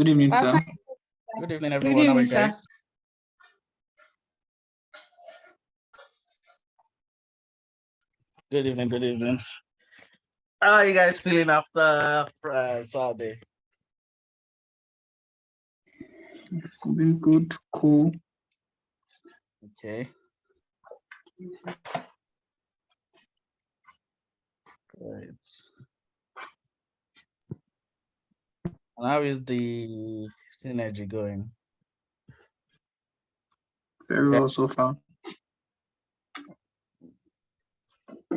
Good evening, sir. Good evening, everyone. Good How are evening, you sir. guys? Good evening. Good evening. How are you guys feeling after Saturday? Been good, cool. Okay. Great. And how is the synergy going? Very well so far.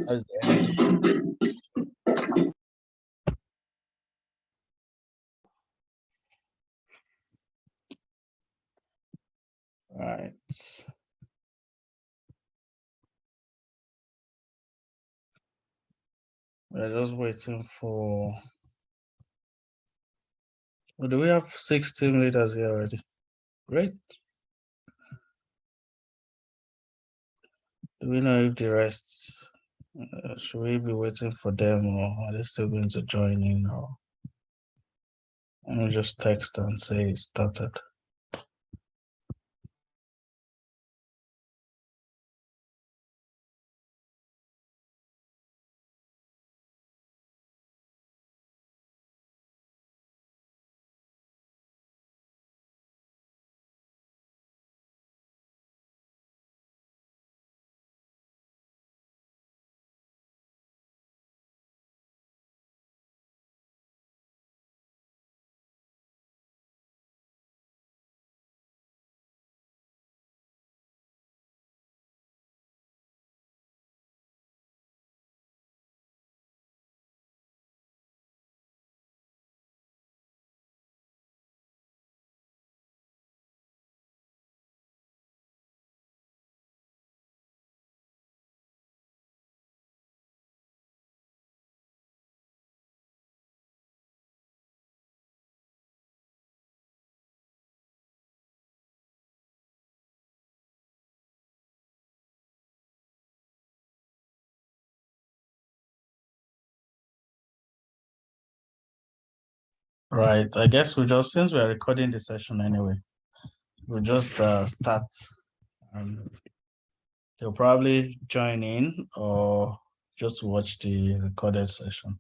How's the energy? Right. We're just waiting for. Well, do we have 6 team leaders here already? Great. Do we know if the rest should we be waiting for them, or are they still going to join in? Or let me just text and say it started. Right. I guess since we're recording the session anyway, we'll just start. They'll probably join in or just watch the recorded session.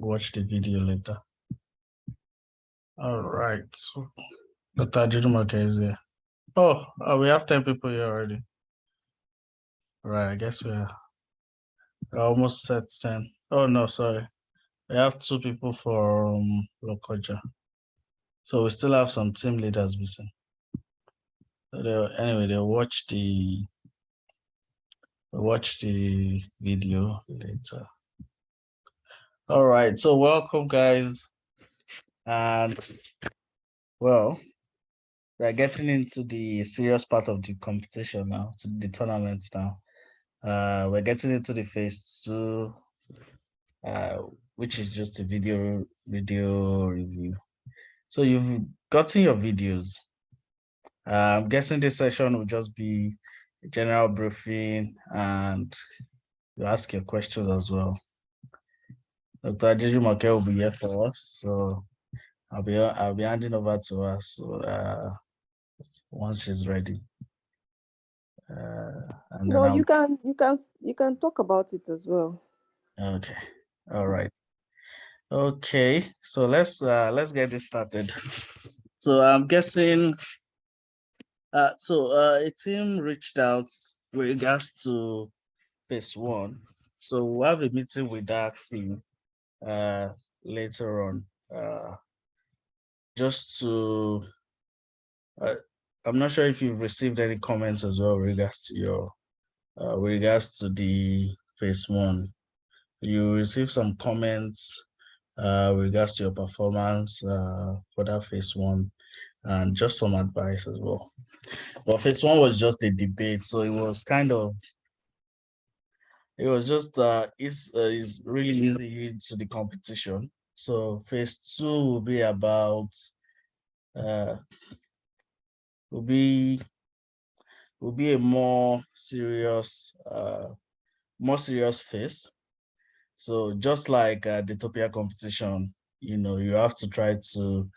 Watch the video later. All right. So Dr. Judumake is here. Oh, we have 10 people here already. Right. I guess we're almost set 10. Oh, no, sorry. We have 2 people from Lokoja. So we still have some team leaders missing. So anyway, they'll watch the video later. All right, so welcome, guys. And well, we're getting into the serious part of the competition now, to the tournament now. We're getting into the phase 2, which is just a video review. So you've gotten your videos. I'm guessing this session will just be a general briefing and you ask your questions as well. Dr. Jujumake will be here for us, so I'll be handing over to her. So once she's ready. And no, you can talk about it as well. Okay. All right. Okay. So let's get this started. So I'm guessing. A team reached out with regards to phase 1. So we'll have a meeting with that team later on. Just to I'm not sure if you've received any comments as well with regards to the phase 1. You received some comments with regards to your performance for that phase 1 and just some advice as well. But phase 1 was just a debate, so it was just it's really easy into the competition. So phase 2 will be about will be a more serious phase. So just like the Daytopia competition, you have to try to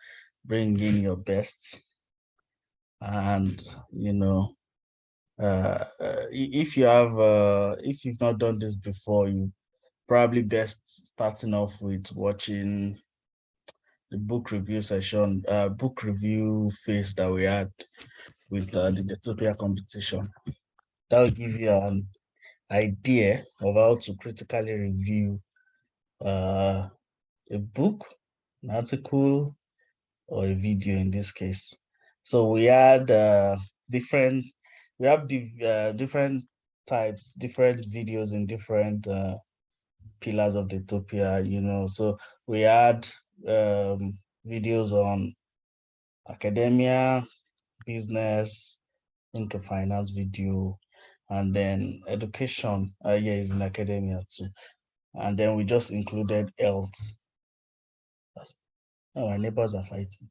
bring in your best. And, if you've not done this before, you probably best starting off with watching the book review session, book review phase that we had with the Daytopia competition. That will give you an idea of how to critically review a book, an article, or a video in this case. So we had different types, different videos in different pillars of Daytopia, So we had videos on academia, business, into finance video, and then education. Is in academia too. And then we just included health. Oh, my neighbors are fighting.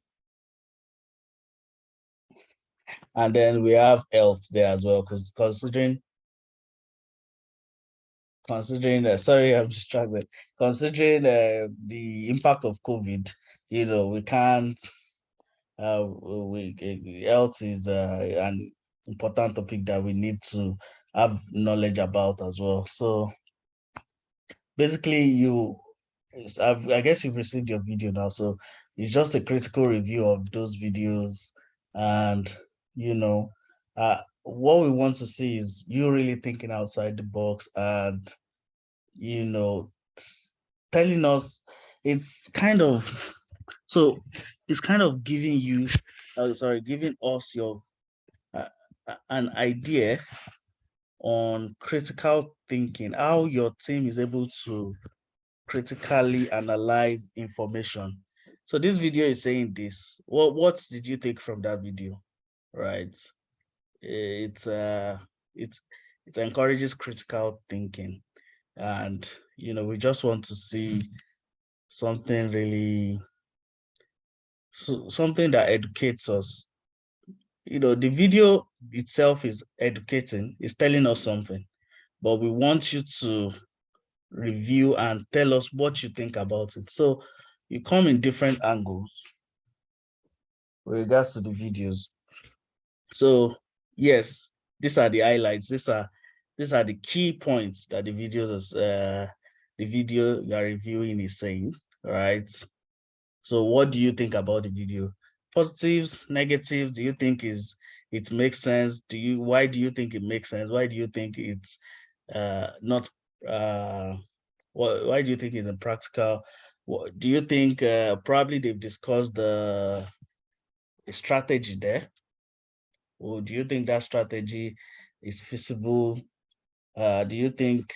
And then we have health there as well, because considering sorry, I'm distracted. Considering the impact of COVID, we can't. Health is an important topic that we need to have knowledge about as well. So basically, I guess you've received your video now, so it's just a critical review of those videos, and what we want to see is you really thinking outside the box, and telling us it's kind of giving you giving us your an idea on critical thinking, how your team is able to critically analyze information. So this video is saying this. What did you take from that video? Right. It encourages critical thinking, and we just want to see something really something that educates us. The video itself is educating, it's telling us something, but we want you to review and tell us what you think about it. So you come in different angles with regards to the videos. So yes, these are the highlights. These are the key points that the video you are reviewing is saying, right? So what do you think about the video? Positives, negatives, do you think it makes sense? Why do you think it makes sense? Why do you think it's not why do you think it's impractical? Do you think probably they've discussed the strategy there? Or do you think that strategy is feasible? Do you think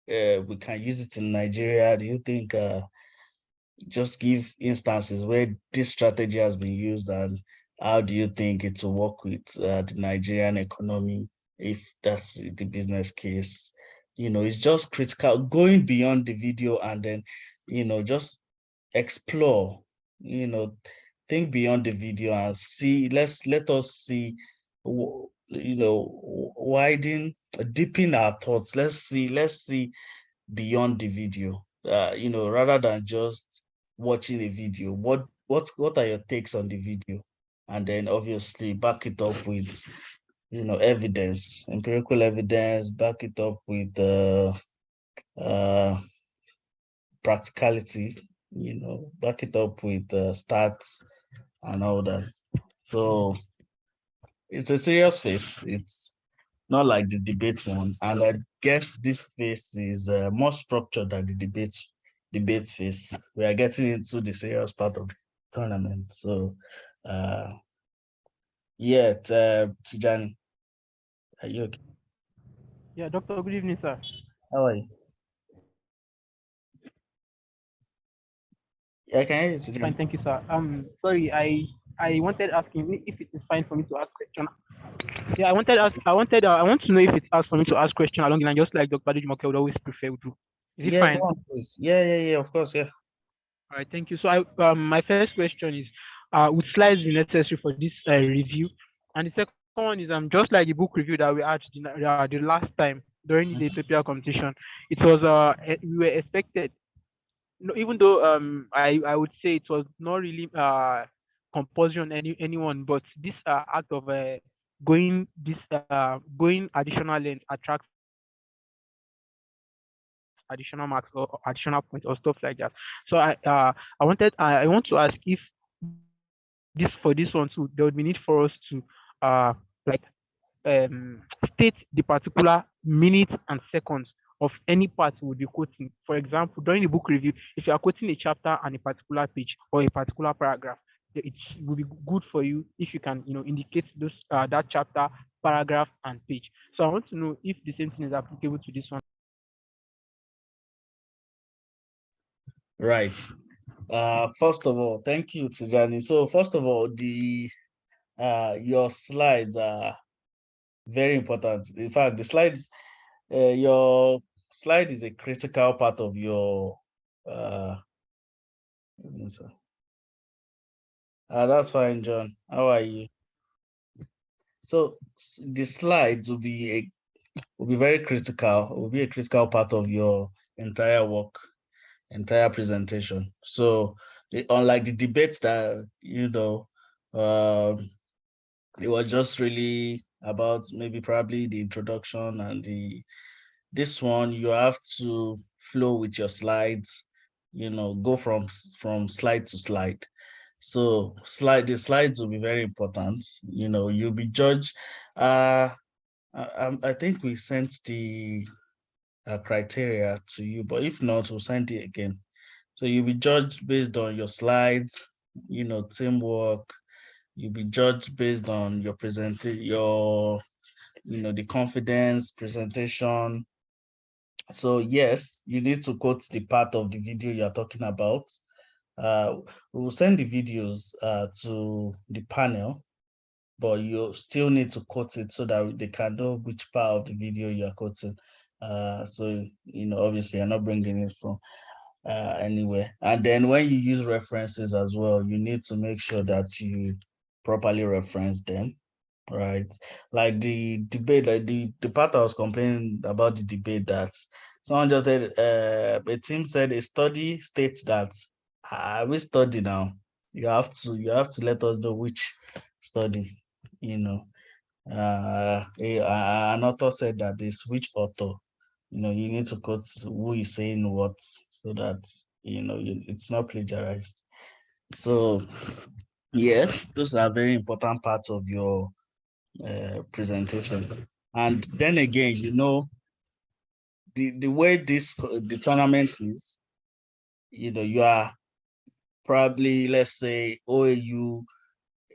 we can use it in Nigeria? Do you think just give instances where this strategy has been used, and how do you think it will work with the Nigerian economy if that's the business case? It's just critical, going beyond the video, and then just explore, think beyond the video and see. Let us see, widen, deepen our thoughts. Let's see beyond the video, rather than just watching a video. What are your takes on the video? And then obviously back it up with evidence, empirical evidence, back it up with practicality, back it up with stats and all that. So it's a serious phase. It's not like the debate one, and I guess this phase is more structured than the debate phase. We are getting into the serious part of the tournament. So Tijani, are you okay? Yeah, Doctor, good evening, sir. How are you? Yeah, I can hear you, Fine, Tijani. thank you, sir. Sorry, I wanted asking if it is fine for me to ask question. Yeah, I want to know if it's asked for me to ask question along the line, just like Dr. Jumoke would always prefer to. Is it Yeah, fine? go on, please. Yeah, of course, yeah. All right, thank you. So my first question is, would slides be necessary for this review? And the second one is just like the book review that we had the last time during the Daytopia competition. It was we were expected no, even though I would say it was not really compulsory on anyone, but this act of going additional length attracts additional marks or additional points or stuff like that. So I want to ask if this for this one too, there would be need for us to like state the particular minutes and seconds of any part we will be quoting. For example, during the book review, if you are quoting a chapter and a particular page or a particular paragraph, it will be good for you if you can, indicate those that chapter, paragraph, and page. So I want to know if the same thing is applicable to this one. Right. First of all, thank you, Tijani. So first of all, your slides are very important. In fact, your slide is a critical part of your that's fine, John. How are you? So the slides will be very critical. Will be a critical part of your entire work, entire presentation. So unlike the debates that it was just really about maybe probably the introduction and this one you have to flow with your slides, go from slide to slide. So the slides will be very important. You'll be judged. I think we sent the criteria to you, but if not, we'll send it again. So you'll be judged based on your slides, teamwork. You'll be judged based on your the confidence, presentation. So yes, you need to quote the part of the video you're talking about. We will send the videos to the panel, but you still need to quote it so that they can know which part of the video you're quoting. So, obviously you're not bringing it from anywhere. And then when you use references as well, you need to make sure that you properly reference them, right? Like the debate, like the part I was complaining about the debate, that someone just said, a team said a study states that we study now. You have to let us know which study, an author said that this, which author, you need to quote who is saying what so that, it's not plagiarized. So, yeah, those are very important parts of your presentation. And then again, the way the tournament is, you are probably, let's say OAU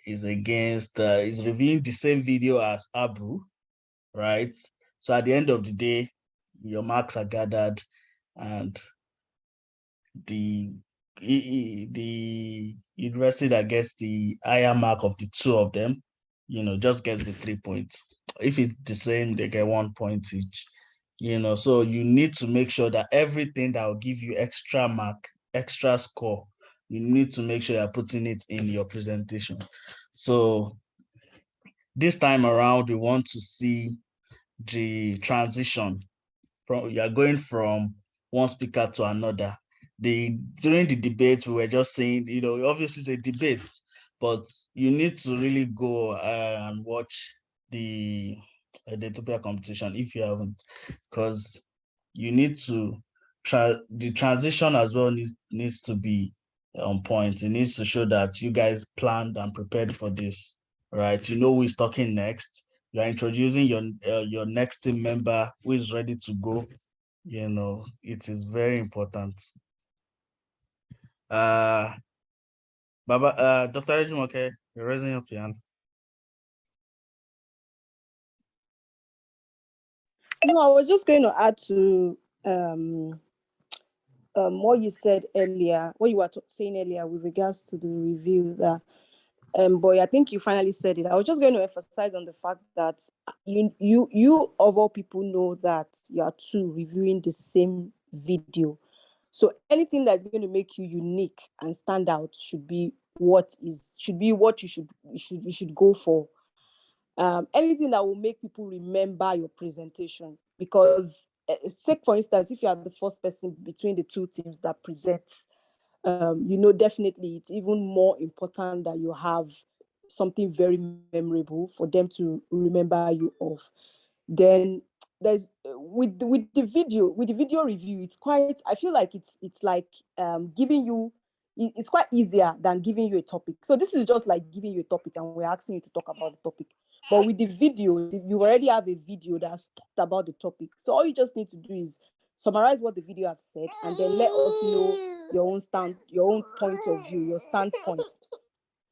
is reviewing the same video as Abu, right? So at the end of the day, your marks are gathered, and the university that gets the higher mark of the two of them, just gets the 3 points. If it's the same, they get 1 point each. So you need to make sure that everything that will give you extra mark, extra score, you need to make sure you're putting it in your presentation. So this time around, we want to see the transition from you're going from one speaker to another. During the debate, we were just saying, obviously it's a debate, but you need to really go and watch the Daytopia competition if you haven't, because you need to the transition as well needs to be on point. It needs to show that you guys planned and prepared for this, right? You know who is talking next. You're introducing your next team member who is ready to go. It is very important. Baba, Dr. Ejumoke, you're raising your hand. No, I was just going to add to what you said earlier, what you were saying earlier with regards to the review that boy, I think you finally said it. I was just going to emphasize on the fact that you of all people know that you are two reviewing the same video. So anything that's going to make you unique and stand out should be what you should go for. Anything that will make people remember your presentation, because take for instance, if you are the first person between the two teams that presents, definitely it's even more important that you have something very memorable for them to remember you of. Then there's with the video review, it's quite, I feel like it's like giving you, it's quite easier than giving you a topic. So this is just like giving you a topic and we're asking you to talk about the topic. But with the video, you already have a video that's talked about the topic. So all you just need to do is summarize what the video have said and then let us know your own point of view, your standpoint.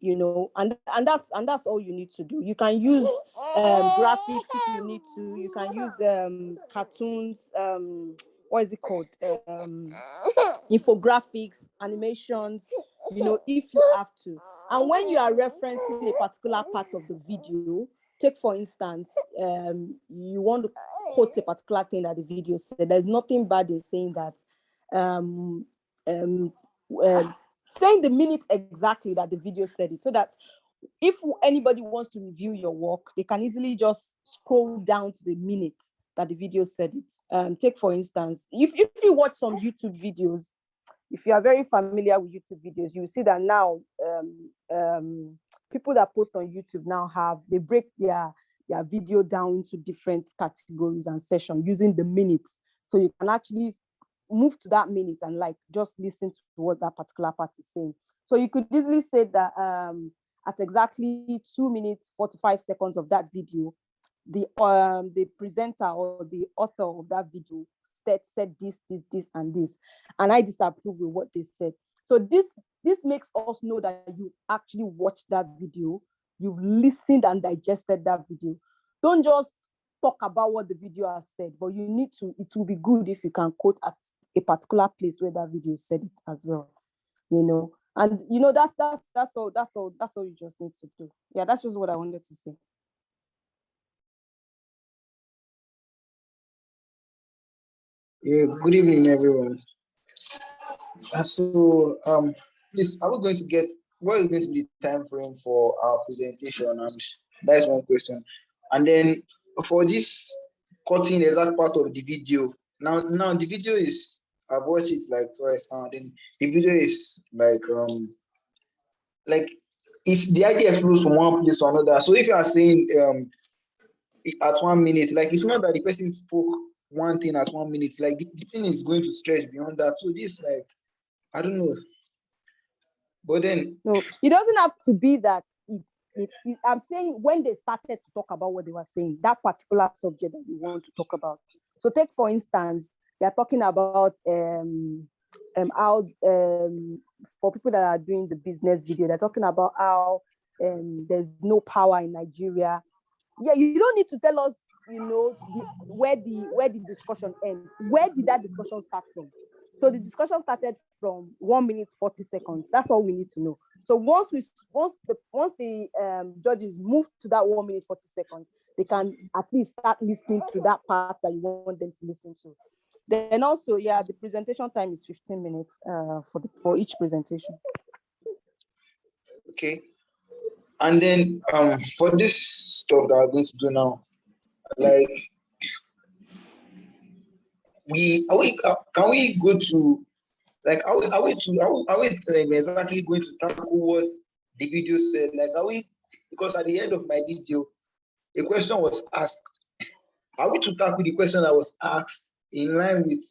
And that's all you need to do. You can use graphics if you need to. You can use cartoons, what is it called, infographics, animations, if you have to. And when you are referencing a particular part of the video, take for instance, you want to quote a particular thing that the video said. There's nothing bad in saying that, saying the minute exactly that the video said it, so that if anybody wants to review your work, they can easily just scroll down to the minute that the video said it. Take for instance, if you watch some YouTube videos, if you are very familiar with YouTube videos, you will see that now people that post on YouTube now they break their video down into different categories and sessions using the minutes. So you can actually move to that minute and like just listen to what that particular part is saying. So you could easily say that at exactly 2 minutes 45 seconds of that video, the presenter or the author of that video said this, and this, and I disapprove with what they said. So this makes us know that you actually watched that video, you've listened and digested that video. Don't just talk about what the video has said, but you need to. It will be good if you can quote at a particular place where that video said it as well. And that's all you just need to do. Yeah, that's just what I wanted to say. Yeah, good evening, everyone. So, please, are we going to get what is going to be the time frame for our presentation? And that is one question. And then for this cutting the exact part of the video, now the video is, I've watched it like twice now. Then the video is like it's the idea flows from one place to another. So if you are saying at 1 minute, like it's not that the person spoke one thing at 1 minute, like the thing is going to stretch beyond that. So this, like, I don't know. But then no, it doesn't have to be that I'm saying when they started to talk about what they were saying, that particular subject that you want to talk about. So take for instance, they are talking about how for people that are doing the business video, they're talking about how there's no power in Nigeria. Yeah, you don't need to tell us, where the discussion ends. Where did that discussion start from? So the discussion started from 1 minute 40 seconds. That's all we need to know. So once the judges move to that 1 minute 40 seconds, they can at least start listening to that part that you want them to listen to. Then also, yeah, the presentation time is 15 minutes for each presentation. okay. And then for this stuff that we're going to do now, like can we go to, like, are we exactly going to tackle what the video said? Like, are we, because at the end of my video, a question was asked. Are we to tackle the question that was asked in line with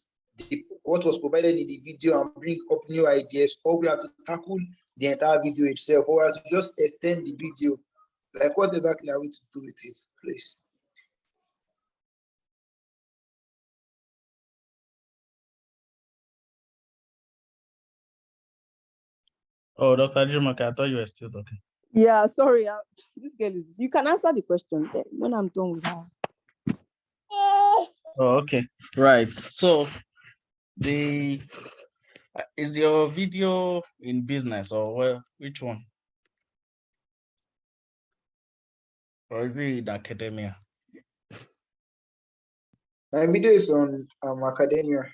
what was provided in the video and bring up new ideas, or we have to tackle the entire video itself, or we have to just extend the video? Like, what exactly are we to do with it, please? Oh, Dr. Jumake, I thought you were still talking. Yeah, sorry. This girl is. You can answer the question when I'm done with her. Oh, okay. Right. So is your video in business or which one? Or is it in academia? My video is on academia.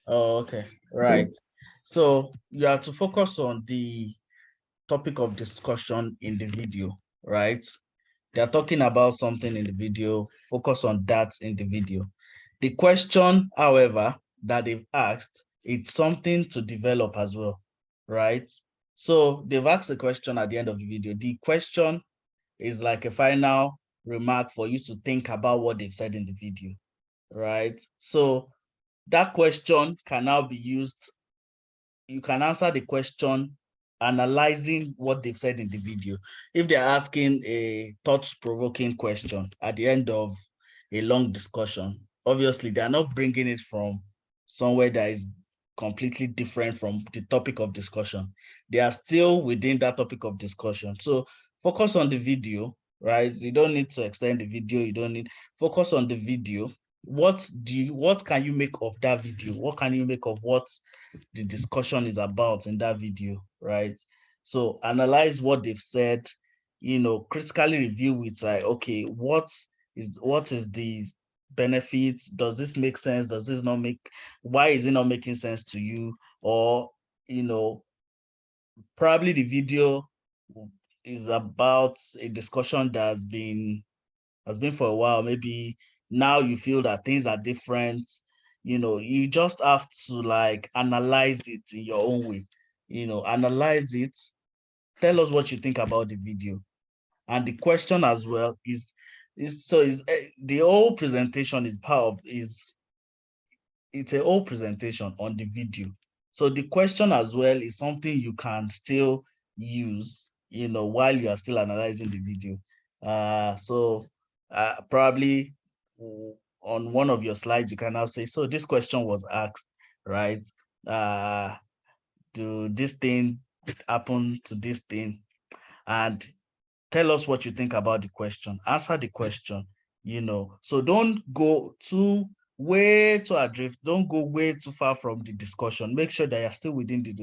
Oh, okay. Right. So you have to focus on the topic of discussion in the video, right? They're talking about something in the video, focus on that in the video. The question, however, that they've asked, it's something to develop as well, right? So they've asked a question at the end of the video. The question is like a final remark for you to think about what they've said in the video, right? So that question can now be used. You can answer the question analyzing what they've said in the video. If they're asking a thought-provoking question at the end of a long discussion, obviously they're not bringing it from somewhere that is completely different from the topic of discussion. They are still within that topic of discussion. So focus on the video, right? You don't need to extend the video. You don't need, focus on the video. What can you make of that video? What can you make of what the discussion is about in that video, right? So analyze what they've said, critically review it, like, okay, what is the benefits? Does this make sense? Does this not make, why is it not making sense to you? Or, probably the video is about a discussion that has been for a while. Maybe now you feel that things are different. You just have to like analyze it in your own way. Analyze it. Tell us what you think about the video. And the question as well is the whole presentation is it's a whole presentation on the video. So the question as well is something you can still use, while you are still analyzing the video. So probably on one of your slides, you can now say, so this question was asked, right? Do this thing happen to this thing? And tell us what you think about the question. Answer the question, So don't go way too adrift. Don't go way too far from the discussion. Make sure that you're still within the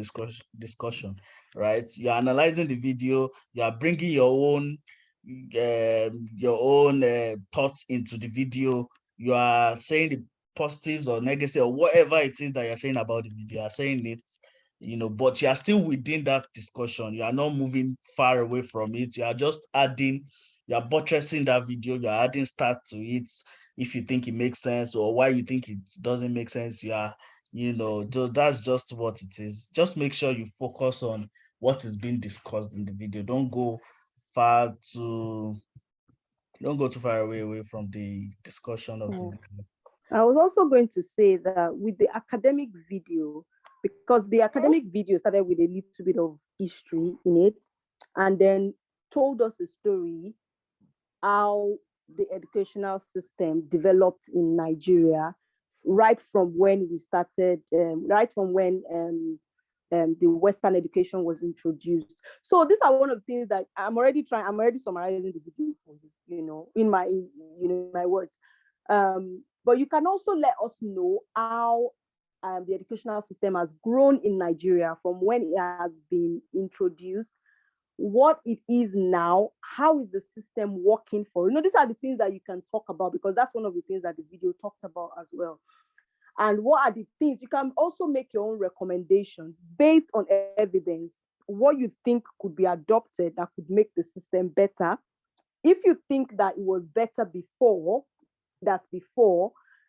discussion, right? You're analyzing the video. You are bringing your own thoughts into the video. You are saying the positives or negatives or whatever it is that you're saying about the video. You are saying it, but you are still within that discussion. You are not moving far away from it. You are just adding, you are buttressing that video. You are adding stats to it if you think it makes sense, or why you think it doesn't make sense. You are, that's just what it is. Just make sure you focus on what is being discussed in the video. Don't go too far away from the discussion of the video. I was also going to say that with the academic video, because the academic video started with a little bit of history in it, and then told us a story how the educational system developed in Nigeria, right from when we started, right from when the Western education was introduced. So these are one of the things that I'm already summarizing the video for you, in my words. But you can also let us know how the educational system has grown in Nigeria from when it has been introduced, what it is now, how is the system working for? These are the things that you can talk about, because that's one of the things that the video talked about as well. And what are the things, you can also make your own recommendations based on evidence, what you think could be adopted that could make the system better. If you think that it was better before,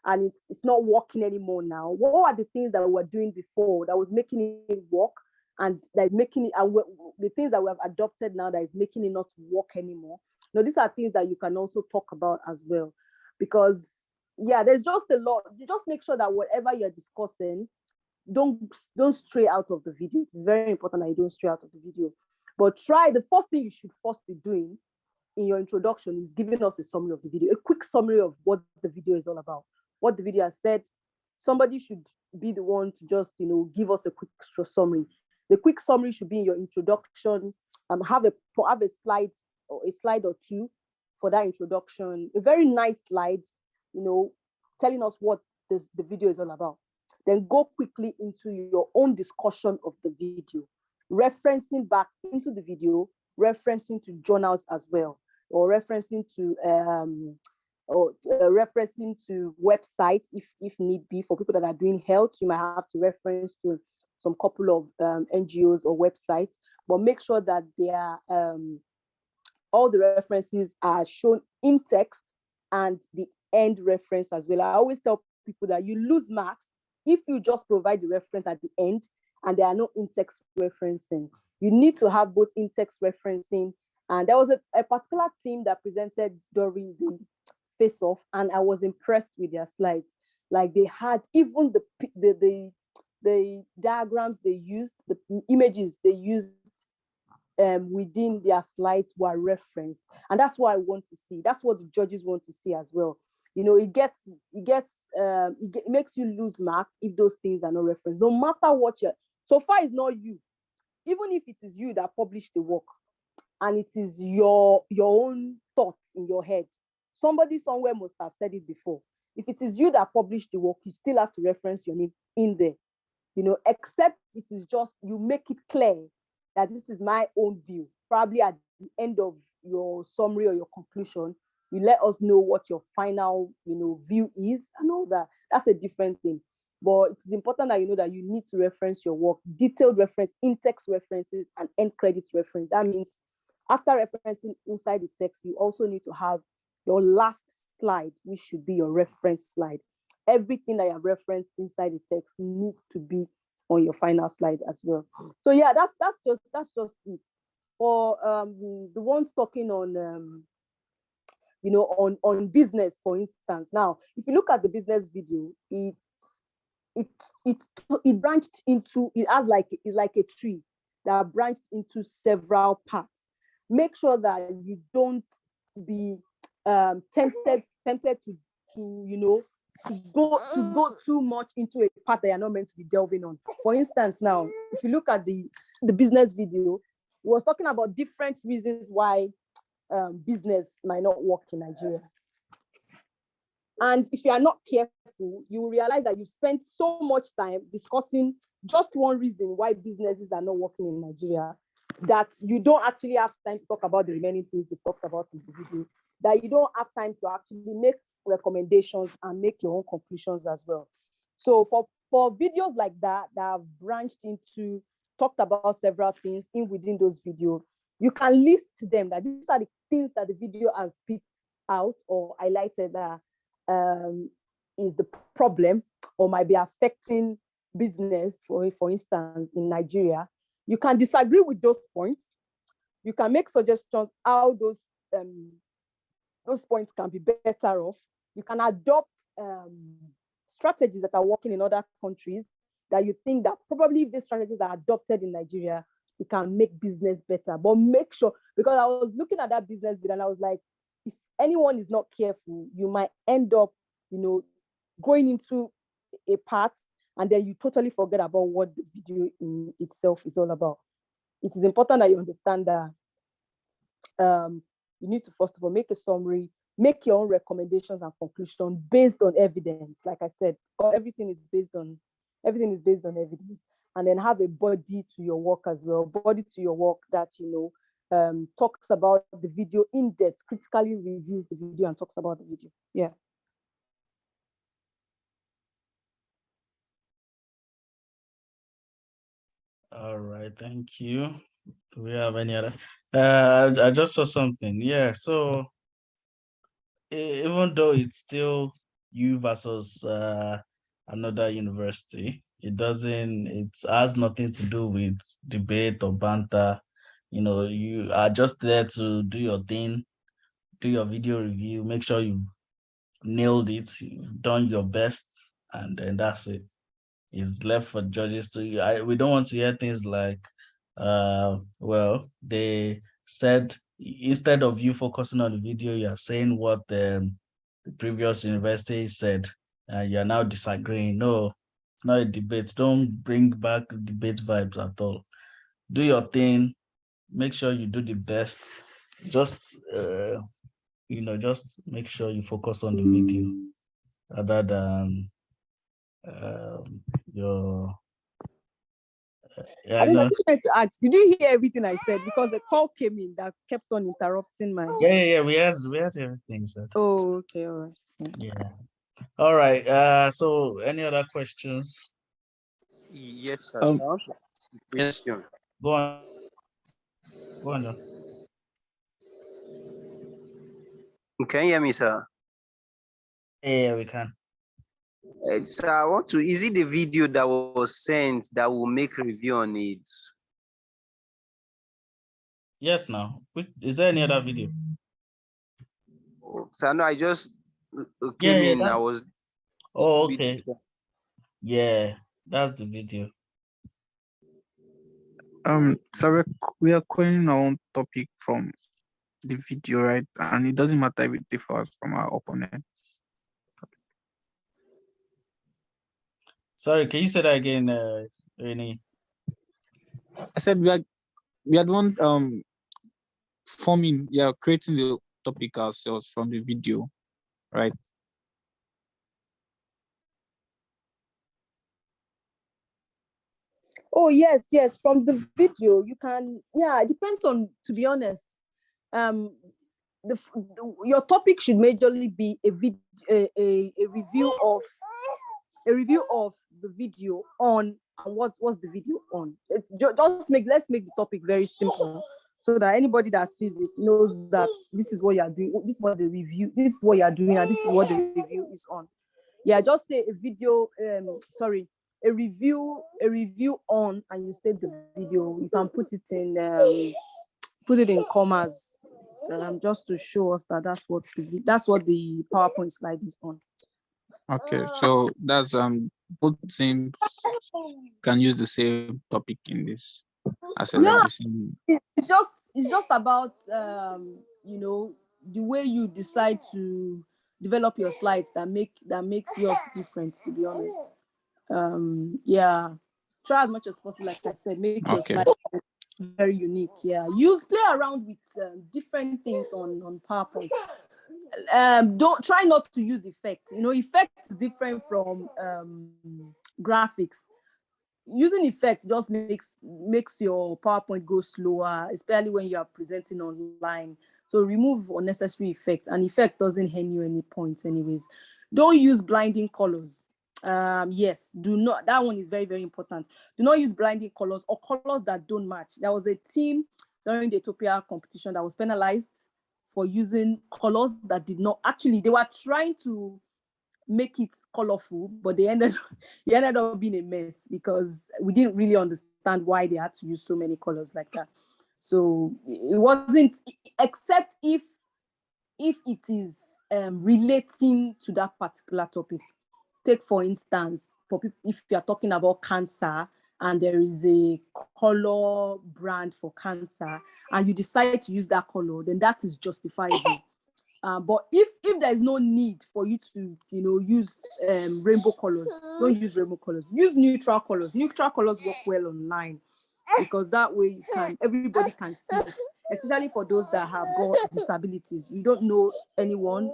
and it's not working anymore now, what are the things that we're doing before that was making it work, and that is making it, and the things that we have adopted now that is making it not work anymore? These are things that you can also talk about as well, because there's just a lot. You just make sure that whatever you're discussing, don't stray out of the video. It's very important that you don't stray out of the video. But the first thing you should first be doing in your introduction is giving us a summary of the video, a quick summary of what the video is all about, what the video has said. Somebody should be the one to just, give us a quick summary. The quick summary should be in your introduction. Have a slide, or a slide or two for that introduction. A very nice slide, telling us what the video is all about. Then go quickly into your own discussion of the video, referencing back into the video, referencing to journals as well, or referencing to websites if need be. For people that are doing health, you might have to reference to some couple of NGOs or websites, but make sure that they are all the references are shown in text and the end reference as well. I always tell people that you lose marks if you just provide the reference at the end and there are no in-text referencing. You need to have both in-text referencing. And there was a particular team that presented during the face-off, and I was impressed with their slides. Like they had even the diagrams they used, the images they used within their slides were referenced. And that's what I want to see. That's what the judges want to see as well. You know, it makes you lose mark if those things are not referenced. No matter what so far it's not you. Even if it is you that published the work and it is your own thoughts in your head, somebody somewhere must have said it before. If it is you that published the work, you still have to reference your name in there, you know, except it is just, you make it clear that this is my own view. Probably at the end of your summary or your conclusion, you let us know what your final, you know, view is and all that. That's a different thing. But it is important that you know that you need to reference your work, detailed reference, in-text references, and end credits reference. That means after referencing inside the text, you also need to have your last slide, which should be your reference slide. Everything that you have referenced inside the text needs to be on your final slide as well. So yeah, that's just it. For the ones talking on you know, on business, for instance. Now, if you look at the business video, it branched into, it's like a tree that branched into several parts. Make sure that you don't be tempted to you know, to go too much into a part that you're not meant to be delving on. For instance, now, if you look at the business video, it was talking about different reasons why business might not work in Nigeria. And if you are not careful, you will realize that you've spent so much time discussing just one reason why businesses are not working in Nigeria, that you don't actually have time to talk about the remaining things they talked about in the video, that you don't have time to actually make recommendations and make your own conclusions as well. So for videos like that have branched into, talked about several things within those videos, you can list them, that these are the things that the video has picked out or highlighted that is the problem or might be affecting business, for instance, in Nigeria. You can disagree with those points. You can make suggestions how those points can be better off. You can adopt strategies that are working in other countries that you think that probably if these strategies are adopted in Nigeria, it can make business better. But make sure, because I was looking at that business video and I was like, if anyone is not careful, you might end up, you know, going into a part and then you totally forget about what the video in itself is all about. It is important that you understand that you need to, first of all, make a summary, make your own recommendations and conclusions based on evidence. Like I said, everything is based on evidence. And then have a body to your work as well, body to your work that, you know, talks about the video in depth, critically reviews the video and talks about the video. Yeah. All right, thank you. Do we have any other? I just saw something. Yeah, so even though it's still you versus another university, it has nothing to do with debate or banter. You know, you are just there to do your thing, do your video review, make sure you've nailed it, you've done your best, and then that's it. It's left for judges to, we don't want to hear things like, well, they said, instead of you focusing on the video, you're saying what the previous university said, and you're now disagreeing. No, it's not a debate. Don't bring back debate vibes at all. Do your thing, make sure you do the best. Just, you know, just make sure you focus on the video rather than your I just wanted to ask, did you hear everything I said? Because the call came in that kept on interrupting my. Yeah, we had everything said. Oh, okay, all right. Yeah. All right. So any other questions? Yes, sir. Yes, John. Go on. John. Can you hear me, sir? Yeah, we can. So I want to. Is it the video that was sent that will make review on it? Yes, now. Is there any other video? So no, I just Yeah, came yeah, in. I that's. was. Oh, okay. Yeah, that's the video. So we are calling our own topic from the video, right? And it doesn't matter if it differs from our opponents. Sorry, can you say that again, Rini? I said we are the one creating the topic ourselves from the video, right? Oh yes, yes. From the video, you can. Yeah, it depends on. To be honest, um, your topic should majorly be a review of the video on, and what's the video on. Let's make the topic very simple, so that anybody that sees it knows that this is what you are doing. This is what the review. This is what you are doing, and this is what the review is on. Yeah, just say a video. A review on, and you state the video. You can put it in commas, just to show us that that's what the PowerPoint slide is on. Okay, so that's both teams can use the same topic in this. It's just about the way you decide to develop your slides that makes yours different, to be honest. Try as much as possible, like I said, make your slides very unique. Yeah, play around with different things on PowerPoint. Don't try not to use effects. Effects is different from graphics. Using effects just makes your PowerPoint go slower, especially when you are presenting online. So remove unnecessary effects, and effect doesn't earn you any points anyways. Don't use blinding colors. Yes, do not. That one is very, very important. Do not use blinding colors or colors that don't match. There was a team during the Daytopia competition that was penalized for using colors that did not. Actually, they were trying to make it colorful, but it ended up being a mess because we didn't really understand why they had to use so many colors like that. So it wasn't, except if it is relating to that particular topic. Take, for instance, if you are talking about cancer and there is a color brand for cancer and you decide to use that color, then that is justifiable. But if there is no need for you to use rainbow colors, don't use rainbow colors. Use neutral colors. Neutral colors work well online because that way everybody can see it, especially for those that have got disabilities. You don't know anyone,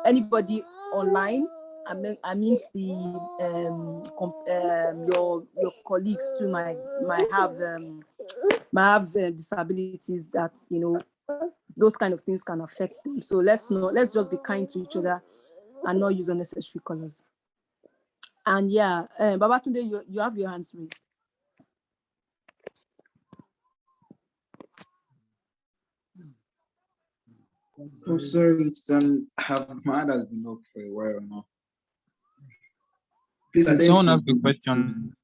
anybody online. I mean your colleagues too might have disabilities that those kind of things can affect them. So let's just be kind to each other and not use unnecessary colors. And Babatunde, you have your hands raised. Oh, sorry, it's my hand has been up for a while now. Please, someone asked the question.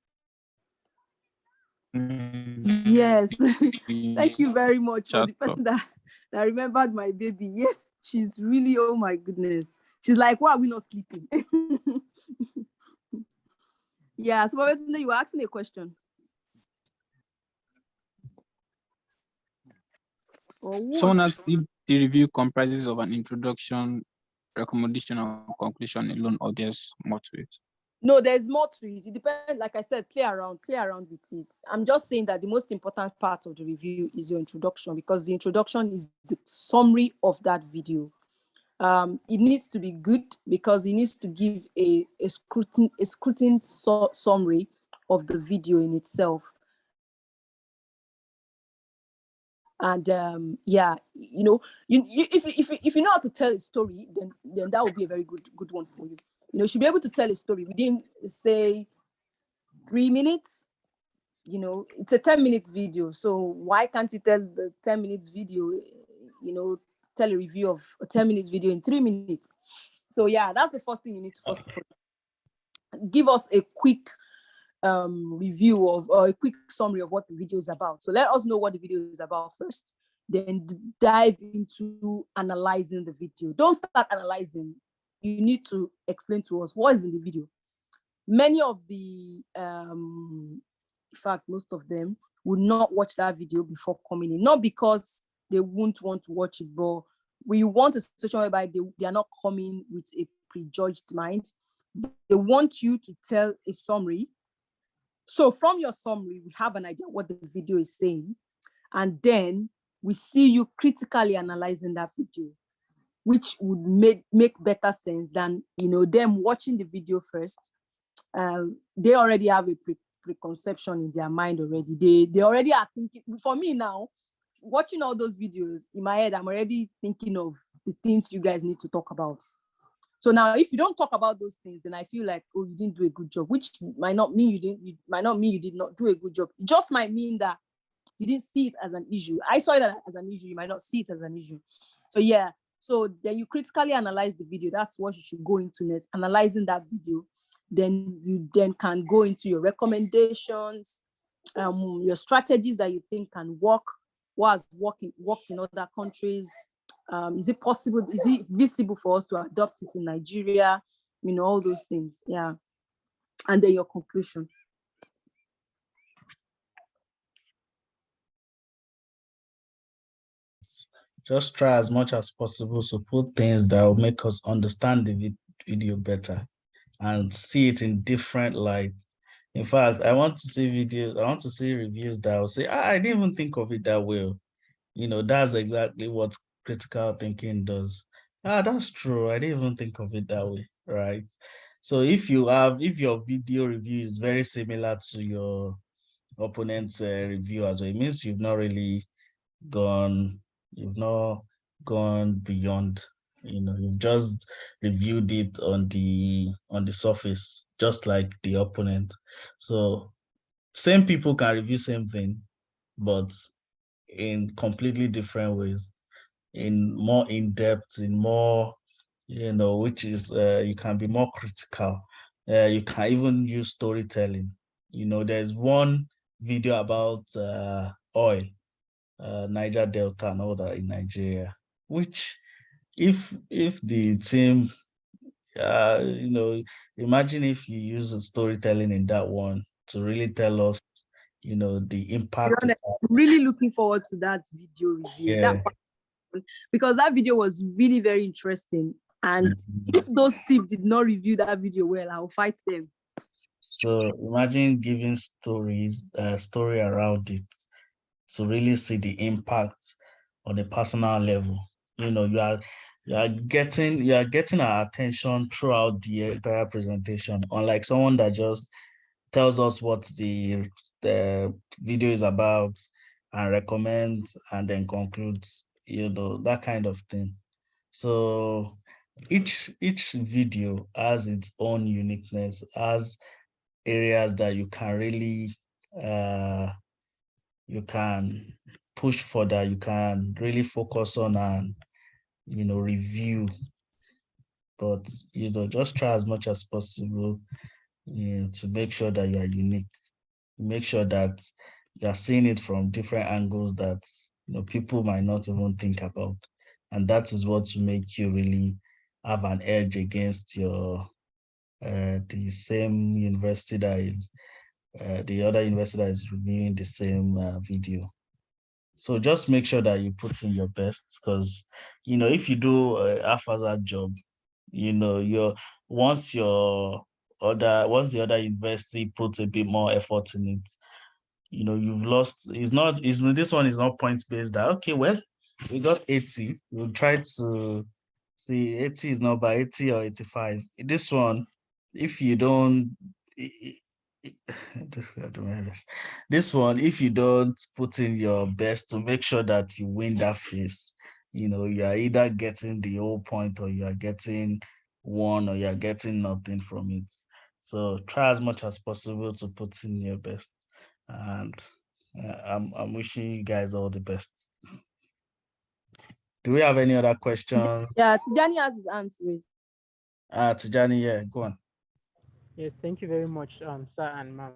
Yes, thank you very much for the person that remembered my baby. Yes, she's really, oh my goodness. She's like, why are we not sleeping? Yeah, so you were asking a question. Someone asked if the review comprises of an introduction, recommendation, or conclusion alone, or there's more to it. No, there's more to it. It depends. Like I said, play around with it. I'm just saying that the most important part of the review is your introduction, because the introduction is the summary of that video. It needs to be good because it needs to give a scrutiny summary of the video in itself. And if you know how to tell a story, then that would be a very good one for you. You should be able to tell a story within, say, 3 minutes. It's a 10 minutes video, so why can't you tell the 10 minutes video? Tell a review of a 10 minutes video in 3 minutes. So yeah, that's the first thing you need to first of all give us a quick review of, or a quick summary of what the video is about. So let us know what the video is about first, then dive into analyzing the video. Don't start analyzing. You need to explain to us what is in the video. Many of the, in fact, most of them would not watch that video before coming in, not because they won't want to watch it, but we want a situation whereby they are not coming with a prejudged mind. They want you to tell a summary. So from your summary, we have an idea what the video is saying, and then we see you critically analyzing that video, which would make better sense than, you know, them watching the video first. They already have a preconception in their mind already. They already are thinking. For me now, watching all those videos in my head, I'm already thinking of the things you guys need to talk about. So now, if you don't talk about those things, then I feel like, oh, you didn't do a good job, which might not mean you did not do a good job. It just might mean that you didn't see it as an issue. I saw it as an issue. You might not see it as an issue. So yeah. So then you critically analyze the video. That's what you should go into next, analyzing that video. Then you can go into your recommendations, your strategies that you think can work, what has worked in other countries. Is it possible? Is it visible for us to adopt it in Nigeria? You know, all those things. Yeah. And then your conclusion. Just try as much as possible to put things that will make us understand the video better and see it in different light. In fact, I want to see reviews that will say, I didn't even think of it that way. You know, that's exactly what critical thinking does. That's true. I didn't even think of it that way, right? So if your video review is very similar to your opponent's review as well, it means you've not gone beyond. You know, you've just reviewed it on the surface, just like the opponent. So same people can review same thing, but in completely different ways, in more in-depth, in more, you know, which is you can be more critical. You can even use storytelling. You know, there's one video about oil, Niger Delta and all that in Nigeria, which if the team, you know, imagine if you use the storytelling in that one to really tell us, you know, the impact. I'm really looking forward to that video review. Yeah. Because that video was really very interesting. And if those tips did not review that video well, I'll fight them. So imagine giving story around it to really see the impact on a personal level. You know, you are getting our attention throughout the entire presentation, unlike someone that just tells us what the video is about and recommends and then concludes, you know, that kind of thing. So each video has its own uniqueness, has areas that you can really you can push further, you can really focus on and, you know, review. But, you know, just try as much as possible, you know, to make sure that you are unique. Make sure that you are seeing it from different angles that, you know, people might not even think about. And that is what will make you really have an edge against your the same university that is the other university that is reviewing the same video. So just make sure that you put in your best, because, you know, if you do a half-hazard job, you know, once the other university puts a bit more effort in it, you know, you've lost. This one is not point based. That okay, well, we got 80. We'll try to see 80 is not by 80 or 85. This one, if you don't, this one, if you don't put in your best to make sure that you win that phase, you know, you are either getting the whole point or you are getting one or you are getting nothing from it. So try as much as possible to put in your best, and I'm wishing you guys all the best. Do we have any other questions? Yeah, Tijani has his hands raised. Tijani, yeah, go on. Yes, thank you very much, sir and ma'am.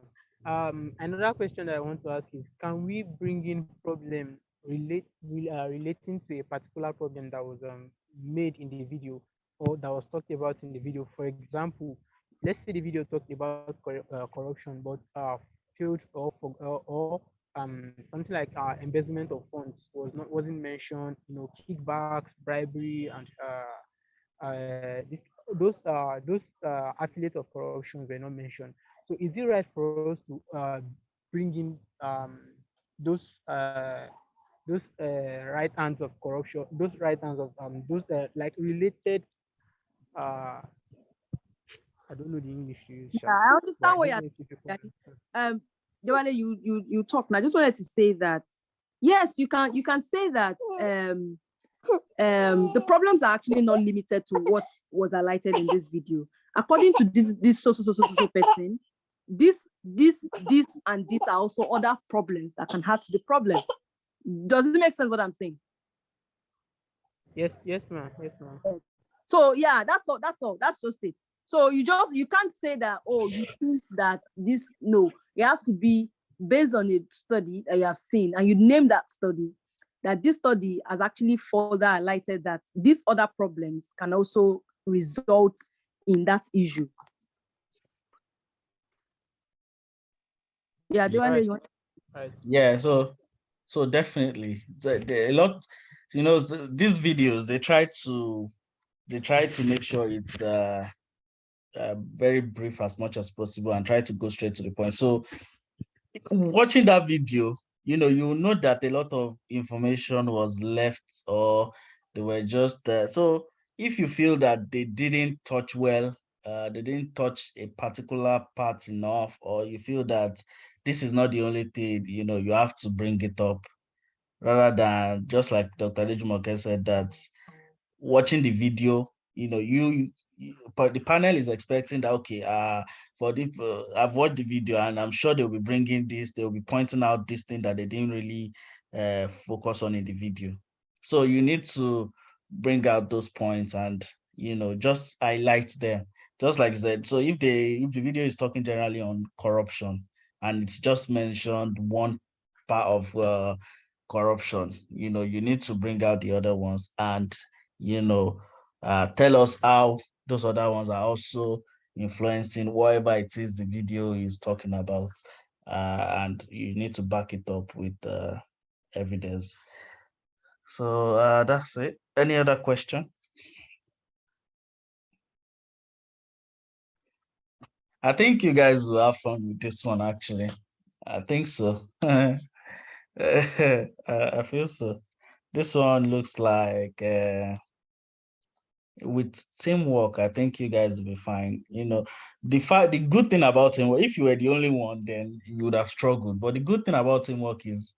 Another question that I want to ask is, can we bring in problem relating to a particular problem that was made in the video or that was talked about in the video? For example, let's say the video talked about corruption, but field or something like embezzlement of funds wasn't mentioned. You know, kickbacks, bribery, and this, those affiliates of corruption were not mentioned. So is it right for us to bring in those uh, those right hands of corruption, those right hands of those like related I don't know the English to use, Yeah, sha, I but I understand what don't you're know if people saying. understand. Dewale, you talk. And I just wanted to say that yes, you can say that the problems are actually not limited to what was highlighted in this video. According to this so person, this and this are also other problems that can add to the problem. Does it make sense what I'm saying? Yes, yes, ma'am. Yes, ma'am. So yeah, that's all. That's all. That's just it. So you can't say that, oh, you think that this, no, it has to be based on a study that you have seen and you name that study, that this study has actually further highlighted that these other problems can also result in that issue. Yeah, Yeah. Dewale, you want? Right. Yeah, so definitely a lot, these videos they try to make sure it's very brief as much as possible and try to go straight to the point. So watching that video, you know that a lot of information was left or they were just so if you feel that they didn't touch well, they didn't touch a particular part enough, or you feel that this is not the only thing, you have to bring it up rather than just like Dr. Lejumoke said that watching the video, but the panel is expecting that, okay, for the I've watched the video and I'm sure they'll be bringing this, they'll be pointing out this thing that they didn't really focus on in the video. So you need to bring out those points and just highlight them, just like you said. So if the video is talking generally on corruption and it's just mentioned one part of corruption, you need to bring out the other ones and tell us how those other ones are also influencing whatever it is the video is talking about. And you need to back it up with evidence. So that's it. Any other question? I think you guys will have fun with this one, actually. I think so. I feel so. This one looks like with teamwork, I think you guys will be fine. The good thing about teamwork, if you were the only one, then you would have struggled. But the good thing about teamwork is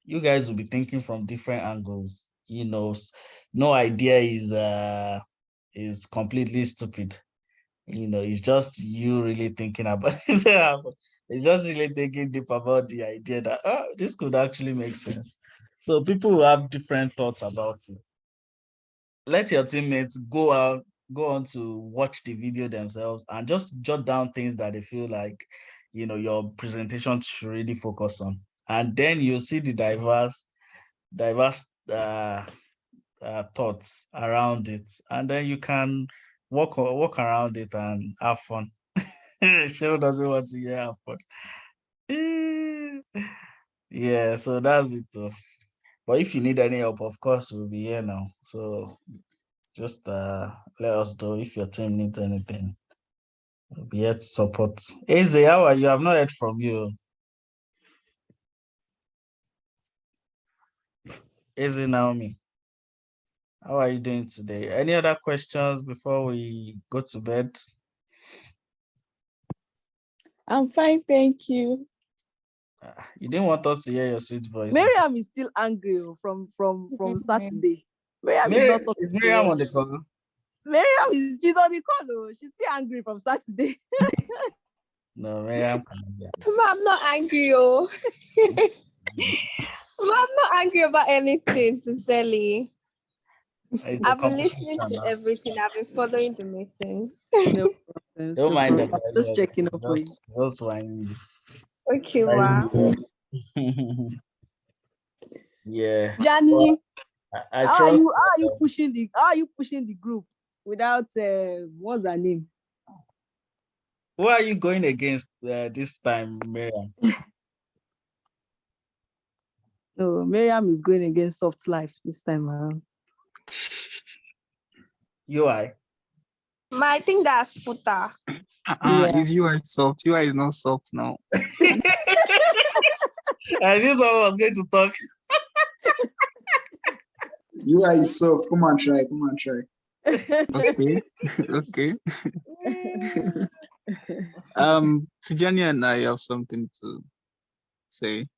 you guys will be thinking from different angles. No idea is completely stupid. It's just you really thinking about it's just really thinking deep about the idea that this could actually make sense. So people will have different thoughts about it. Let your teammates go on to watch the video themselves and just jot down things that they feel like your presentation should really focus on, and then you'll see the diverse thoughts around it, and then you can walk around it and have fun. Cheryl doesn't want to hear have fun. Yeah, so that's it though. But if you need any help, of course we'll be here now, so just let us know if your team needs anything. We'll be here to support. Eze, how are you? I've not heard from you. Eze Naomi, how are you doing today? Any other questions before we go to bed? I'm fine, thank you. You didn't want us to hear your sweet voice. Miriam is still angry from Saturday. Miriam is not talking Is to Miriam on us. the call? Miriam she's on the call. Oh. She's still angry from Saturday. No, Miriam. Mama, I'm not angry, oh. Mama, I'm not angry about anything, sincerely. It's a I've been listening conversation to now. everything. I've been following the meeting. No problem. Don't mind them. Just checking up for you. Just whining. Okay, ma. Yeah. Johnny, I how are trust. you pushing the group without what's her name? Who are you going against this time, Miriam? No, Miriam is going against Soft Life this time around. UI. Ma, I think that's Puta. Yeah. Is UI soft? UI is not soft now. I knew someone was going to talk. You are soft. Come on, try. Okay. Okay. Tijani and I have something to say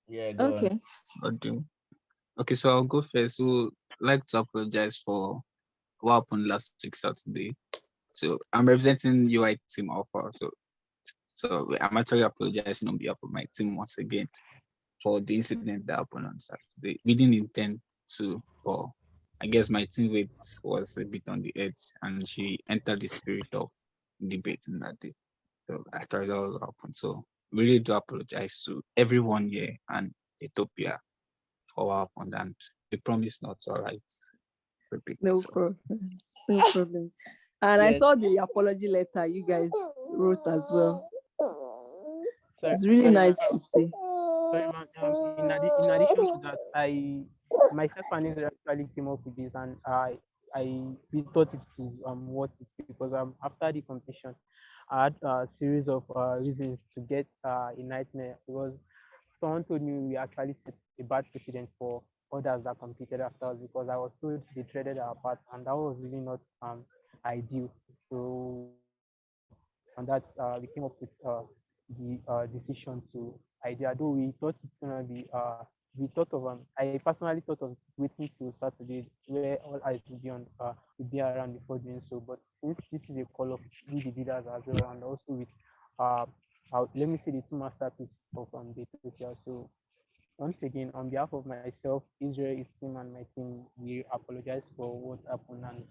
Yeah, go Okay. on. or do. Okay, so I'll go first. We'd like to apologize for what happened last week Saturday. So I'm representing UI Team Alpha. So I'm actually apologizing on behalf of my team once again for the incident that happened on Saturday. We didn't intend to, but I guess my teammate was a bit on the edge and she entered the spirit of debating that day. So I thought that was what happened. So really do apologize to everyone here and Daytopia for what happened, and we promise not to repeat. No So, problem. No problem. And I Yes. saw the apology letter you guys wrote as well. Sorry, It's really sorry, nice ma'am. to see. Sorry, ma'am. In addition to that, myself and Israel actually came up with this, and we thought it to worth it because after the competition, I had a series of reasons to get a nightmare because someone told me we actually set a bad precedent for others that competed after us because I was told they traded our part, and that was really not ideal. So on that, we came up with the decision to idea. Though we thought it's gonna be we thought of I personally thought of waiting till Saturday where all eyes would be around before doing so. But since this is a call of we the leaders as well, and also with let me say the two masterpieces of Daytopia. So once again, on behalf of myself, Israel, his team, and my team, we apologize for what happened and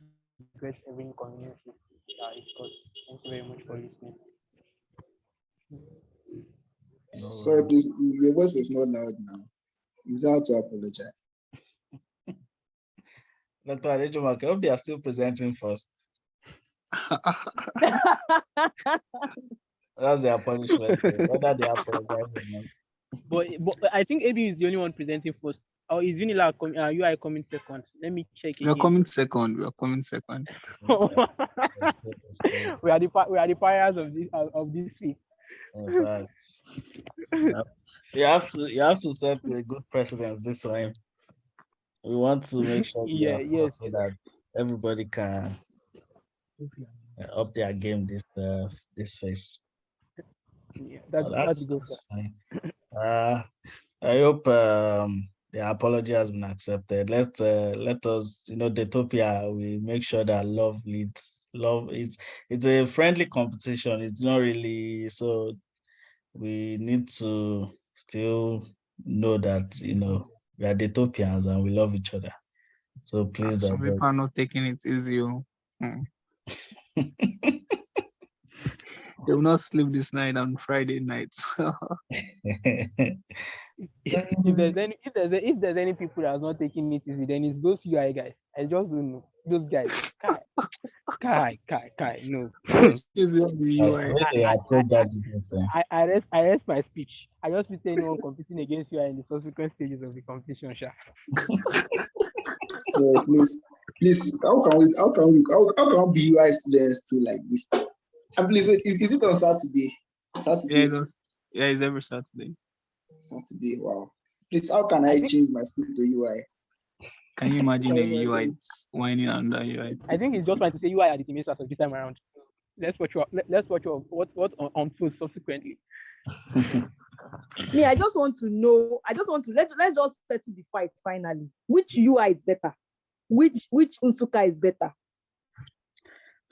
regret every inconvenience it caused. Thank you very much for listening. Sorry, please. Your voice was not loud now. You have to apologize. Dr. Adejumake, I hope they are still presenting first. That's their punishment, whether they apologize or not. But I think AB is the only one presenting first. Or is Unila UI coming second? Let me check we are again. coming second. We are coming second. we are the pariahs of this week. In fact, you have to set a good precedence this time. We want to make sure Yes. so that everybody can up their game this phase. Yeah, that's good. That's fine. I hope the apology has been accepted. Let us, Daytopia, we make sure that love leads. Love it's a friendly competition. It's not really so. We need to still know that we are Daytopians and we love each other. So please, Some people are not taking it easy. They will not sleep this night on Friday nights. if there's any people that are not taking it easy, then it's those UI guys. I just don't know those guys. Kai, no. I rest my speech. I just be saying anyone competing against you in the subsequent stages of the competition, Sha. So please, how can we be UI students too like this? And please, wait, is it on Saturday? Yeah, it's every Saturday. Saturday, wow. Please, how can I change my school to UI? Can you imagine a UI whining under UI? I think he's just trying to say UI are the team masters this time around. Let's watch what unfolds subsequently. Me, I just want to know. Let's just settle the fight finally. Which UI is better? Which Unsuka is better?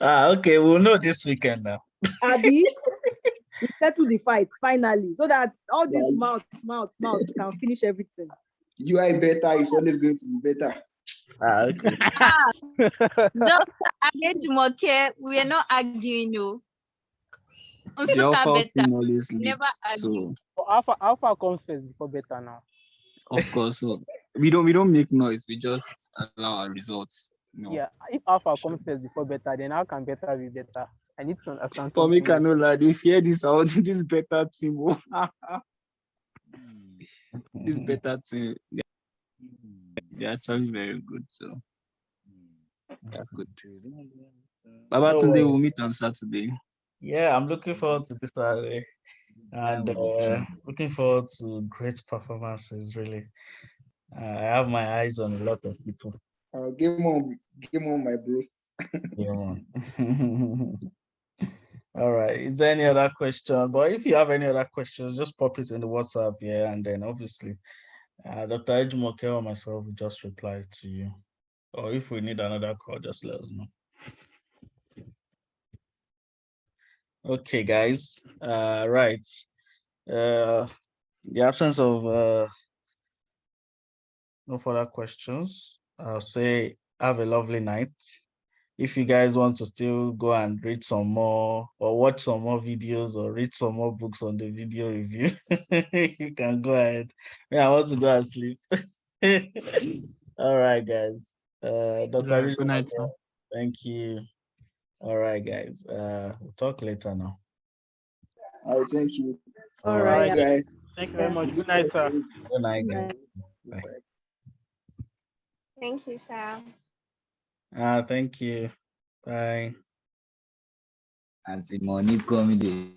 Okay, we'll know this weekend now. Abi, we settle the fight finally, so that all this mouth can finish everything. UI better is always going to be better. Okay. Dr. Adejumake, we are not arguing, no. The alpha Beta. team always Never leads. argue. So Alpha comes first before beta now. of course, so we don't make noise. We just allow our results. Yeah, if alpha comes first before beta, then how can beta be better? I need to understand For me, something. cannot lie. If you hear this, I want this better team. This better team. They're actually very good. So they're good. Baba No Tunde worries. will meet on Saturday. Yeah, I'm looking forward to this Saturday, and looking forward to great performances. Really, I have my eyes on a lot of people. Game on, my bro. Yeah. All right. Is there any other question? But if you have any other questions, just pop it in the WhatsApp, yeah, and then obviously, Dr. Ejumoke or myself will just reply to you. Or if we need another call, just let us know. Okay, guys. Right. The absence of no further questions, I'll say have a lovely night. If you guys want to still go and read some more or watch some more videos or read some more books on the video review, you can go ahead. Yeah, I want to go and sleep. All right, guys. Dr. Good night, sir. Thank you. All right, guys. We'll talk later now. All right, thank you. All All right. right. Guys. Thank you very much. Good night, sir. Good night, Yeah. guys. Bye. Thank you, sir. Thank you. Bye. Anti money comedy.